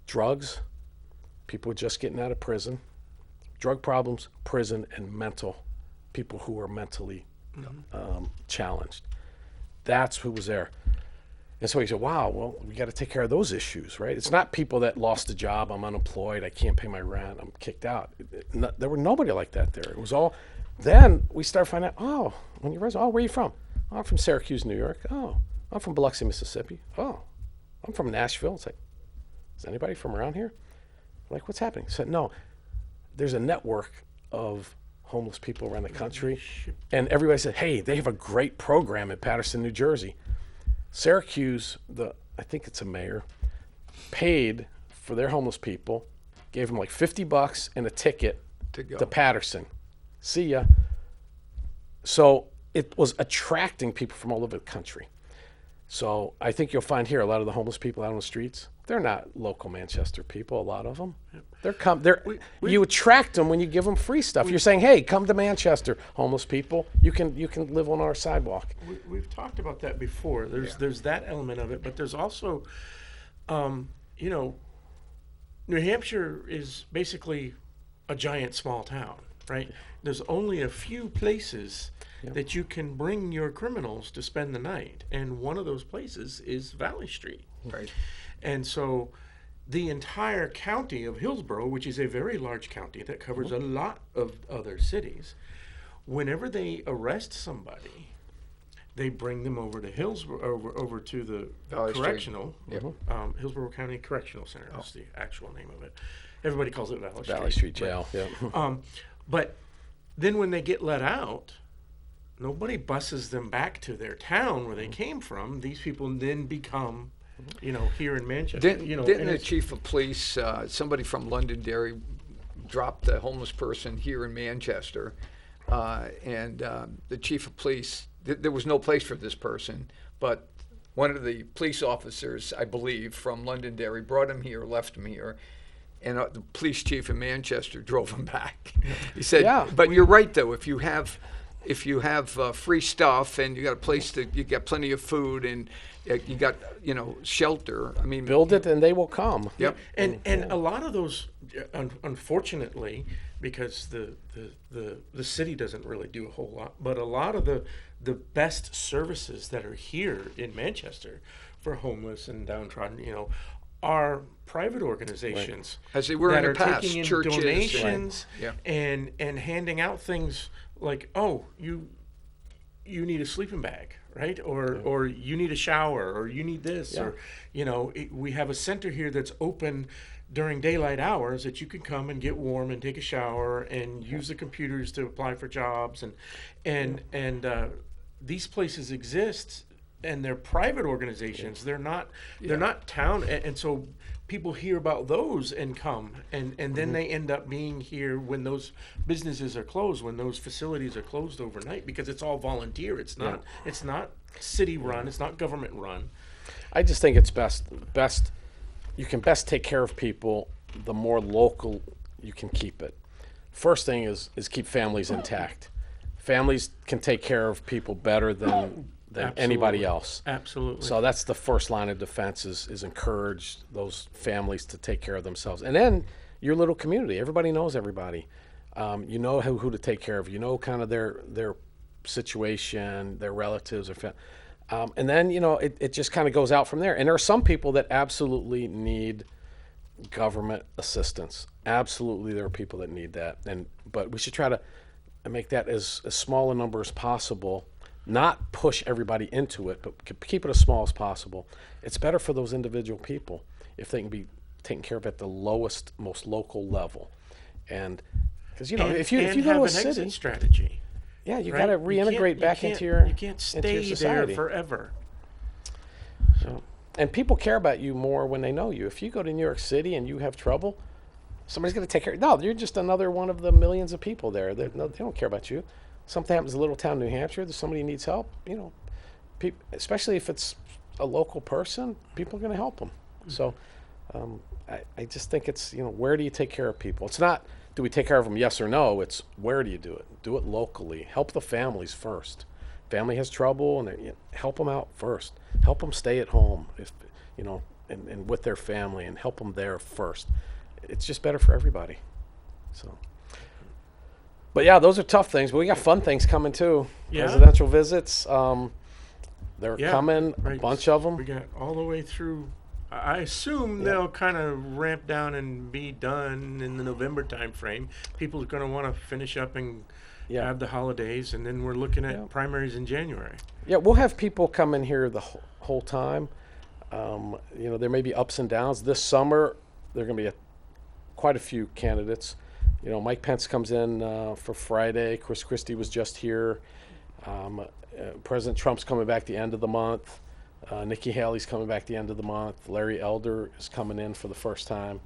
Drugs, people just getting out of prison, drug problems, prison, and mental, people who are mentally challenged. That's who was there. And so he said, wow, well, we got to take care of those issues, right? It's not people that lost a job, I'm unemployed, I can't pay my rent, I'm kicked out. There were nobody like that there. It was all, then we started finding out, when you realize, where are you from? I'm from Syracuse, New York. Oh, I'm from Biloxi, Mississippi. Oh, I'm from Nashville. It's like, is anybody from around here? I'm like, what's happening? He said, no, there's a network of homeless people around the country. And everybody said, hey, they have a great program in Paterson, New Jersey. Syracuse, I think it's a mayor, paid for their homeless people, gave them like $50 and a ticket to Paterson. See ya. So it was attracting people from all over the country. So I think you'll find here a lot of the homeless people out on the streets, they're not local Manchester people, a lot of them. You attract them when you give them free stuff. You're saying, hey, come to Manchester, homeless people. You can live on our sidewalk. We've talked about that before. There's that element of it, but there's also, New Hampshire is basically a giant small town, right? There's only a few places that you can bring your criminals to spend the night, and one of those places is Valley Street. Right. And so the entire county of Hillsborough, which is a very large county that covers a lot of other cities, whenever they arrest somebody, they bring them over to Hillsborough, over to the Valley correctional, Street. Hillsborough County Correctional Center. That's the actual name of it. Everybody calls it Valley Street. Valley Street Jail, yeah. But then when they get let out, nobody buses them back to their town where they came from. These people then become, here in Manchester. Didn't the chief of police, somebody from Londonderry, drop the homeless person here in Manchester, and the chief of police, there was no place for this person, but one of the police officers, I believe, from Londonderry brought him here, left him here, and the police chief in Manchester drove him back. He said, but you're right, though, if you have free stuff and you got a place you got plenty of food and you got shelter. I mean, build it and they will come. Yep. And a lot of those, unfortunately, because the city doesn't really do a whole lot, but a lot of the best services that are here in Manchester for homeless and downtrodden, are private organizations As they were that in are the past, taking in churches. donations Yeah. and handing out things like, oh, you need a sleeping bag, right? Or you need a shower, or you need this, or we have a center here that's open during daylight hours that you can come and get warm and take a shower and use the computers to apply for jobs, and these places exist, and they're private organizations. They're not town, and so people hear about those and come, and then they end up being here when those businesses are closed, when those facilities are closed overnight, because it's all volunteer. It's not city run. It's not government run. I just think it's best you can best take care of people the more local you can keep it. First thing is keep families intact. Families can take care of people better than anybody else. Absolutely. So that's the first line of defense is encourage those families to take care of themselves. And then your little community, everybody knows everybody. You know who to take care of. You know kind of their situation, their relatives, or and then it just kind of goes out from there. And there are some people that absolutely need government assistance. Absolutely, there are people that need that. But we should try to make that as small a number as possible. Not push everybody into it, but keep it as small as possible. It's better for those individual people if they can be taken care of at the lowest, most local level. And because if you go to a city, exit strategy. Yeah, you right? got to reintegrate back into your You can't stay there forever. So, and people care about you more when they know you. If you go to New York City and you have trouble, somebody's going to take care. No, you're just another one of the millions of people there. They don't care about you. Something happens in a little town, New Hampshire. There's somebody who needs help. Especially if it's a local person, people are going to help them. So, I just think it's where do you take care of people? It's not do we take care of them, yes or no. It's where do you do it? Do it locally. Help the families first. Family has trouble, and help them out first. Help them stay at home, and with their family, and help them there first. It's just better for everybody. So. But yeah, those are tough things. But we got fun things coming too. Yeah. Presidential visits. They're coming. Right. A bunch of them. We got all the way through. I assume they'll kind of ramp down and be done in the November time frame. People are going to want to finish up and have the holidays, and then we're looking at primaries in January. Yeah, we'll have people come in here the whole time. There may be ups and downs. This summer, there are going to be quite a few candidates. Mike Pence comes in for Friday. Chris Christie was just here. President Trump's coming back the end of the month. Nikki Haley's coming back the end of the month. Larry Elder is coming in for the first time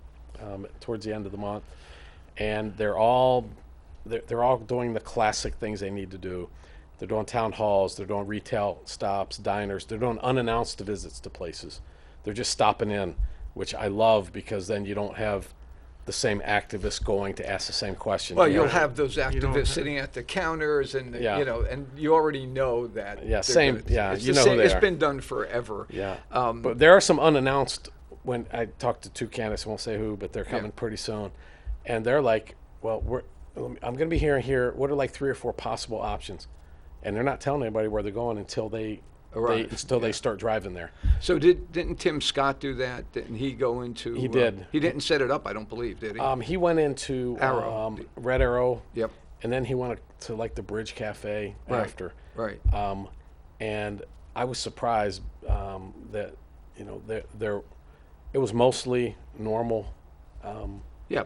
towards the end of the month. And they're all doing the classic things they need to do. They're doing town halls. They're doing retail stops, diners. They're doing unannounced visits to places. They're just stopping in, which I love because then you don't have the same activists going to ask the same question. Well, you'll have those activists sitting at the counters, and and you already know that. Yeah, same. Gonna, yeah, it's you know who they It's are. been done forever. Yeah, but there are some unannounced. When I talked to two candidates, I won't say who, but they're coming pretty soon, and they're like, "Well, I'm going to be here and here. What are like 3 or 4 possible options?" And they're not telling anybody where they're going until they start driving there. So didn't Tim Scott do that? Didn't he go into? He did. He didn't set it up, I don't believe, did he? He went into Red Arrow. Yep. And then he went to like the Bridge Cafe after. Right. And I was surprised that there it was mostly normal.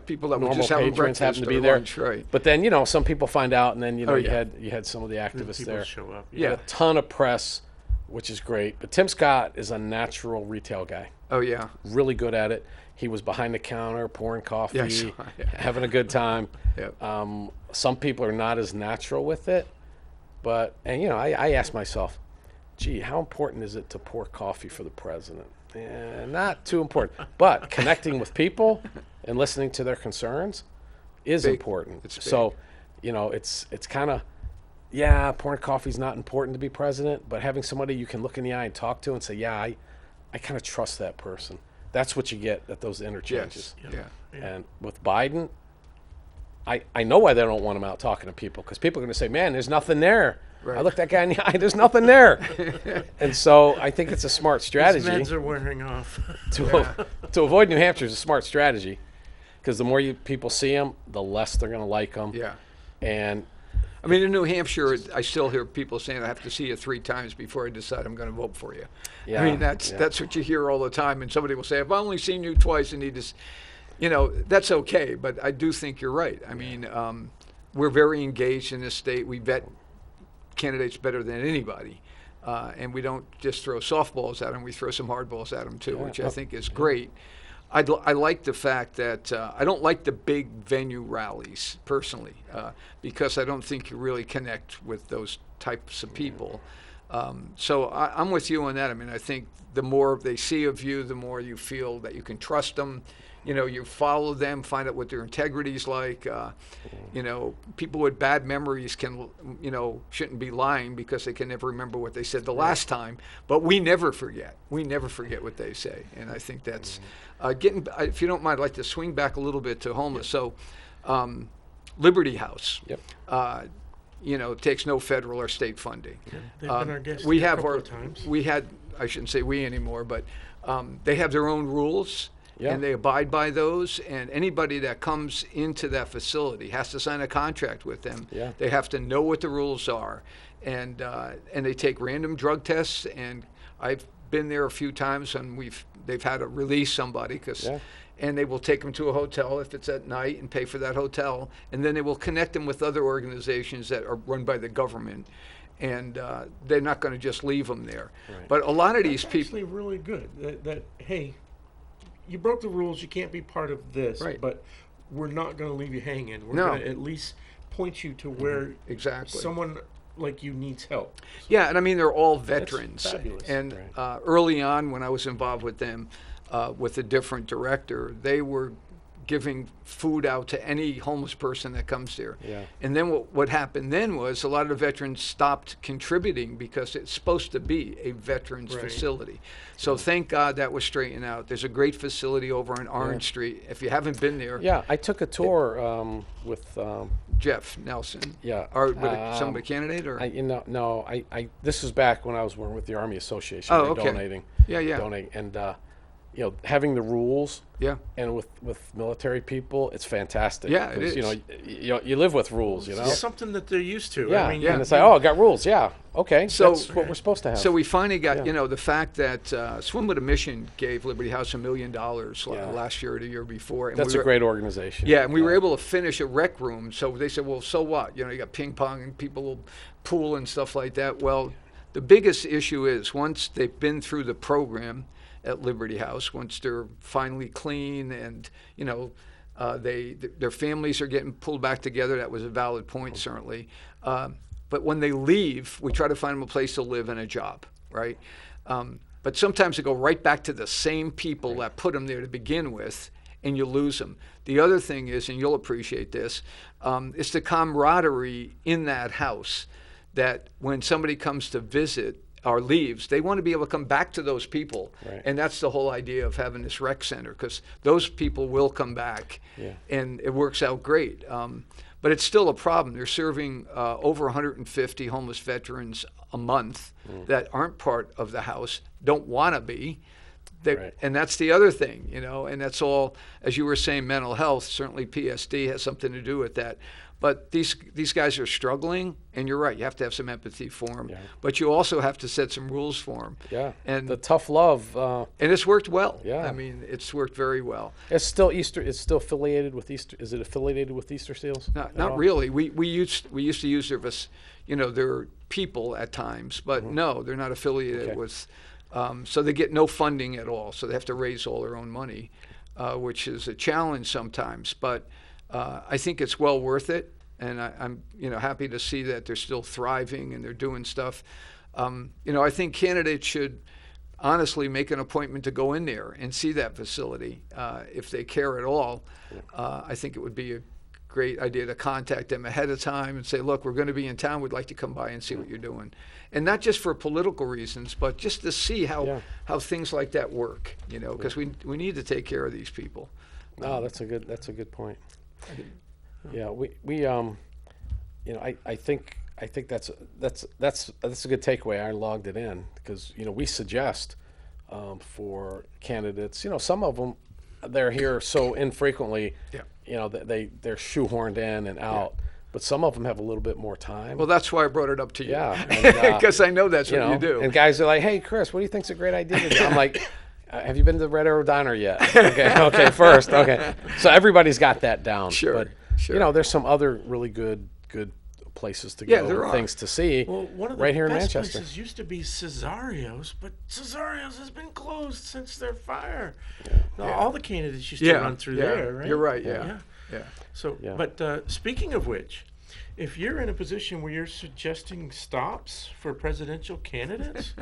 People that were Normal just having patrons breakfast happened to be or there. lunch, right? But then some people find out, and then you yeah. had some of the activists People there. show up. You had a ton of press, which is great. But Tim Scott is a natural retail guy. Oh yeah. Really good at it. He was behind the counter pouring coffee, Yes. having a good time. Yep. Some people are not as natural with it, but I ask myself, gee, how important is it to pour coffee for the president? Not too important, but connecting with people and listening to their concerns is Big. important. It's big. So, it's kind of, pouring coffee is not important to be president, but having somebody you can look in the eye and talk to and say, I kind of trust that person. That's what you get at those interchanges. Yes. Yeah. And with Biden, I know why they don't want him out talking to people, because people are going to say, man, there's nothing there. Right. I look that guy in the eye. There's nothing there. And so I think it's a smart His strategy meds are wearing off. to avoid New Hampshire. Is a smart strategy because the more people see them, the less they're going to like them. Yeah. And I mean, in New Hampshire, I still hear people saying, I have to see you 3 times before I decide I'm going to vote for you. yeah, I mean, that's what you hear all the time. And somebody will say, I've only seen you twice and need to, that's okay. But I do think you're right. I mean, we're very engaged in this state. We vet candidates better than anybody. And we don't just throw softballs at them. We throw some hardballs at them, too, which I think is great. I like the fact that I don't like the big venue rallies personally because I don't think you really connect with those types of people. So I'm with you on that. I mean, I think the more they see of you, the more you feel that you can trust them. You follow them, find out what their integrity is like. People with bad memories shouldn't be lying because they can never remember what they said the last time. But we never forget. We never forget what they say. And I think that's if you don't mind, I'd like to swing back a little bit to homeless. So Liberty House, takes no federal or state funding. Yeah, they've been our guests we a have couple of times. We had, I shouldn't say we anymore, but they have their own rules. Yeah. And they abide by those, and anybody that comes into that facility has to sign a contract with them. Yeah. They have to know what the rules are, and they take random drug tests. And I've been there a few times, and they've had to release somebody and they will take them to a hotel if it's at night and pay for that hotel, and then they will connect them with other organizations that are run by the government. And they're not going to just leave them there. Right. But a lot of That's these people. actually really good. That hey, you broke the rules. You can't be part of this. Right. But we're not going to leave you hanging. We're No. going to at least point you to where Exactly. someone like you needs help. Yeah, and I mean, they're all veterans. fabulous. And Right. early on, when I was involved with them, with a different director, they were giving food out to any homeless person that comes there. Yeah. And then what happened then was a lot of the veterans stopped contributing because it's supposed to be a veterans Right. facility. So thank God that was straightened out. There's a great facility over on Orange Street. If you haven't been there, Yeah, I took a tour with Jeff Nelson. Yeah. Or with some candidate or? I this is back when I was working with the Army Association. Oh, They okay. Donating. Yeah. Donating, and having the rules. Yeah. And with military people, it's fantastic. Yeah, it 'cause, is. You live with rules. It's something that they're used to. Yeah. I mean, yeah. And it's like, oh, I got rules. Yeah. Okay. So- That's what we're supposed to have. So we finally got, Yeah. the fact that Swim with a Mission gave Liberty House $1 million Yeah. last year or the year before. And That's we a were, great organization. Yeah, and we were able to finish a rec room. So they said, well, so what? You got ping pong and people will pool and stuff like that. Well, the biggest issue is once they've been through the program at Liberty House, once they're finally clean and, their families are getting pulled back together. That was a valid point, certainly. But when they leave, we try to find them a place to live and a job, right? But sometimes they go right back to the same people that put them there to begin with, and you lose them. The other thing is, and you'll appreciate this, it's the camaraderie in that house that when somebody comes to visit or leaves, they want to be able to come back to those people. Right. And that's the whole idea of having this rec center, because those people will come back, and it works out great. But it's still a problem. They're serving over 150 homeless veterans a month that aren't part of the house, don't want to be. Right. And that's the other thing, and that's all, as you were saying, mental health, certainly PSD has something to do with that. But these guys are struggling, and you're right, you have to have some empathy for them. Yeah. But you also have to set some rules for them. Yeah. And the tough love. and it's worked well. Yeah. I mean, it's worked very well. It's still Easter. It's still affiliated with Easter. Is it affiliated with Easter Seals? Not really. We used to use their people at times, but no, they're not affiliated Okay. with. So they get no funding at all. So they have to raise all their own money, which is a challenge sometimes. But I think it's well worth it, and I'm happy to see that they're still thriving and they're doing stuff. I think candidates should honestly make an appointment to go in there and see that facility if they care at all. I think it would be a great idea to contact them ahead of time and say, look, we're going to be in town. We'd like to come by and see what you're doing. And not just for political reasons, but just to see how things like that work, because we need to take care of these people. No, that's a good point. Yeah, we I think I think that's a good takeaway. I logged it in because we suggest for candidates. Some of them they're here so infrequently. Yeah. They're shoehorned in and out. But some of them have a little bit more time. Well, that's why I brought it up to you. Yeah, Because I know that's what you do. And guys are like, "Hey, Chris, what do you think's a great idea to do?" I'm like, "Have you been to the Red Arrow Diner yet?" Okay, first, okay. So everybody's got that down. Sure, but, sure. There's some other really good places to Yeah, go, there are. things to see. Well, one of the right here in best Manchester. places used to be Cesario's, but Cesario's has been closed since their fire. All the candidates used to run through there, right? You're right. Yeah. So, but speaking of which, if you're in a position where you're suggesting stops for presidential candidates,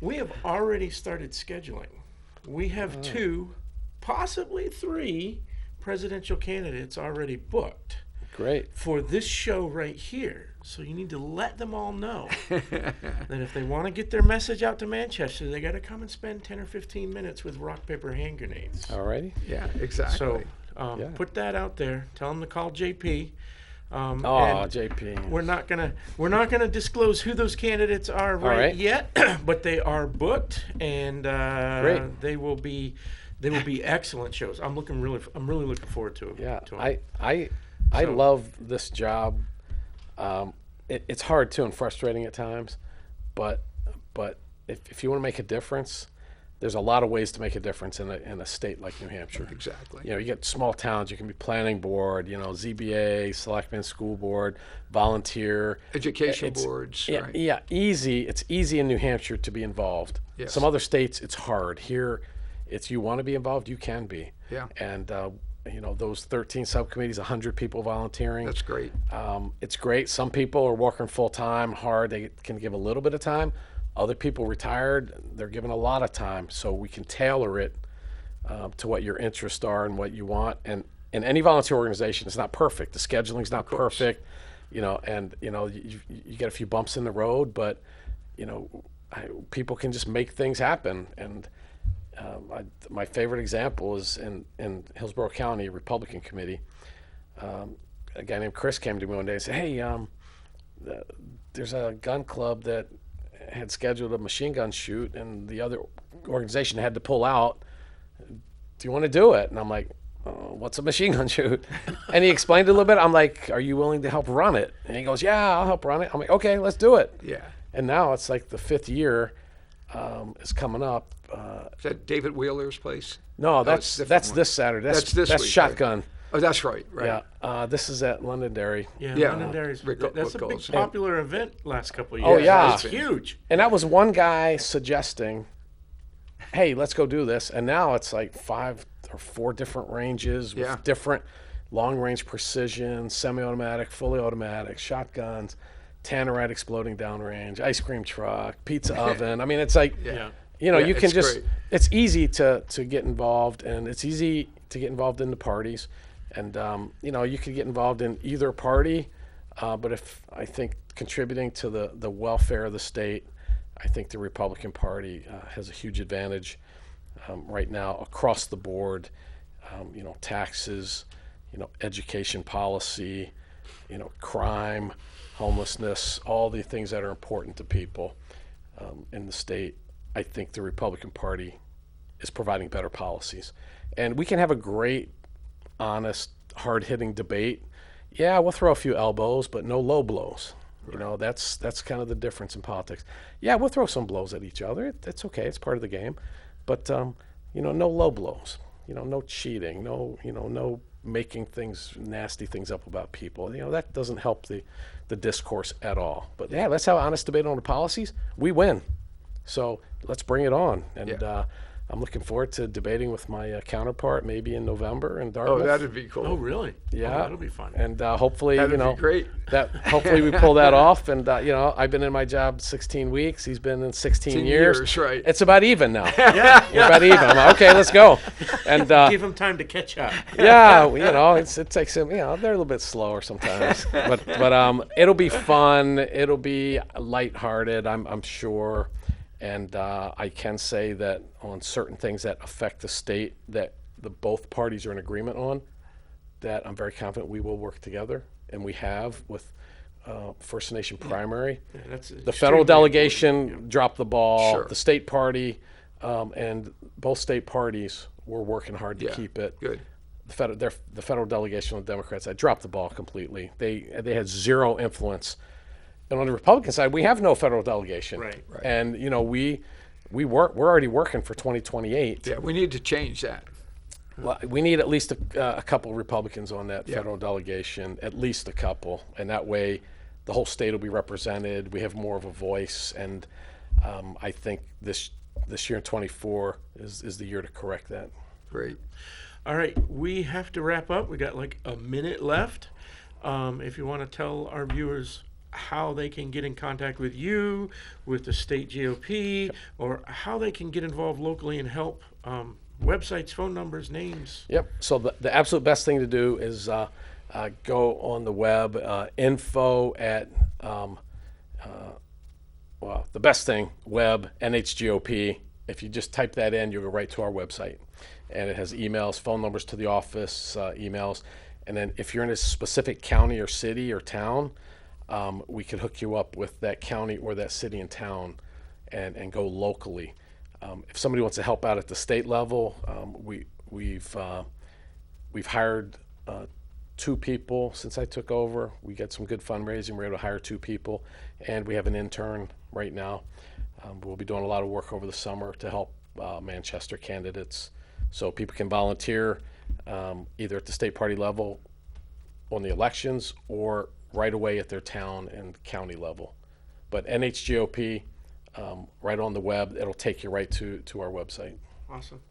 we have already started scheduling. We have 2, possibly 3 presidential candidates already booked. Great. For this show right here. So you need to let them all know that if they want to get their message out to Manchester, they got to come and spend 10 or 15 minutes with rock, paper, hand grenades. All righty. Yeah, exactly. So put that out there. Tell them to call JP. JP. We're not gonna disclose who those candidates are right yet, but they are booked, and Great. they will be excellent shows. I'm really looking forward to it. Yeah, to 'em. I love this job. It's hard too and frustrating at times, but if you want to make a difference, there's a lot of ways to make a difference in a state like New Hampshire. Exactly. You get small towns. You can be planning board, ZBA, selectmen, school board, volunteer, Education boards. Yeah, right. yeah, easy. It's easy in New Hampshire to be involved. Yes. Some other states, it's hard. Here, it's you want to be involved, you can be. Yeah. And those 13 subcommittees, 100 people volunteering. That's great. It's great. Some people are working full time, hard. They can give a little bit of time. Other people retired, they're given a lot of time. So we can tailor it to what your interests are and what you want. And in any volunteer organization, it's not perfect. The scheduling's not perfect, and you get a few bumps in the road, but people can just make things happen. And my favorite example is in Hillsborough County Republican Committee. A guy named Chris came to me one day and said, "Hey, there's a gun club that had scheduled a machine gun shoot, and the other organization had to pull out. Do you want to do it?" And I'm like, "What's a machine gun shoot?" And he explained it a little bit. I'm like, "Are you willing to help run it?" And he goes, "Yeah, I'll help run it." I'm like, "Okay, let's do it." Yeah. And now it's like the 5th year is coming up. Is that David Wheeler's place? No, it's that's different one. this Saturday. That's this that's week, shotgun. right? Oh, that's right. Right. Yeah, this is at Londonderry. Yeah, Londonderry's. That's a big Rickles. popular event last couple of Oh, years. yeah. It's huge. And that was one guy suggesting, "Hey, let's go do this." And now it's like 5 or 4 different ranges with different long-range precision, semi-automatic, fully automatic, shotguns, Tannerite exploding downrange, ice cream truck, pizza oven. I mean, it's like, you can it's just, great. it's easy to get involved, and it's easy to get involved in the parties. And, you could get involved in either party, but if I think contributing to the welfare of the state, I think the Republican Party has a huge advantage right now across the board. Taxes, education policy, crime, homelessness, all the things that are important to people in the state. I think the Republican Party is providing better policies. And we can have a great, honest, hard-hitting debate. Yeah, we'll throw a few elbows, but no low blows. Right. That's kind of the difference in politics. Yeah, we'll throw some blows at each other. It's okay. It's part of the game. But, no low blows. No cheating. No making nasty things up about people. That doesn't help the discourse at all. But, yeah, let's have an honest debate on the policies. We win. So let's bring it on. And I'm looking forward to debating with my counterpart maybe in November in Dartmouth. Oh, that'd be cool. Oh, really? Yeah, Oh, that'll be fun. And hopefully, That'd be great. Hopefully we pull that off. And I've been in my job 16 weeks. He's been in 16 years. Right? It's about even now. We're about even. I'm like, okay, let's go. And give him time to catch up. yeah, it takes him. They're a little bit slower sometimes, but it'll be fun. It'll be lighthearted. I'm sure. And I can say that on certain things that affect the state that both parties are in agreement on, that I'm very confident we will work together, and we have with First Nation primary. Yeah, that's The federal extremely delegation important. dropped the ball. Sure. The state party, and both state parties were working hard to keep it. Good. The federal delegation of the Democrats, I dropped the ball completely. They had zero influence. And on the Republican side, we have no federal delegation. Right. And we're already working for 2028. Yeah, we need to change that. Well, we need at least a couple Republicans on that federal delegation, at least a couple, and that way the whole state will be represented. We have more of a voice, and I think this year in 24 is the year to correct that. Great. All right, we have to wrap up. We got like a minute left. If you want to tell our viewers how they can get in contact with you, with the state GOP, or how they can get involved locally and help, websites, phone numbers, names. Yep. So the absolute best thing to do is go on the web, info at, the best thing, web, NHGOP. If you just type that in, you'll go right to our website. And it has emails, phone numbers to the office, emails. And then if you're in a specific county or city or town, we could hook you up with that county or that city and town and go locally. If somebody wants to help out at the state level, we've hired 2 people since I took over. We got some good fundraising. We're able to hire 2 people, and we have an intern right now. We'll be doing a lot of work over the summer to help Manchester candidates, so people can volunteer either at the state party level on the elections or right away at their town and county level. But NHGOP, right on the web, it'll take you right to our website. Awesome.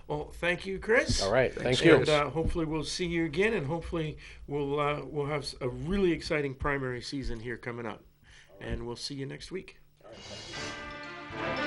Well, thank you, Chris. All right, thank you. And hopefully we'll see you again, and hopefully we'll have a really exciting primary season here coming up. And we'll see you next week. All right,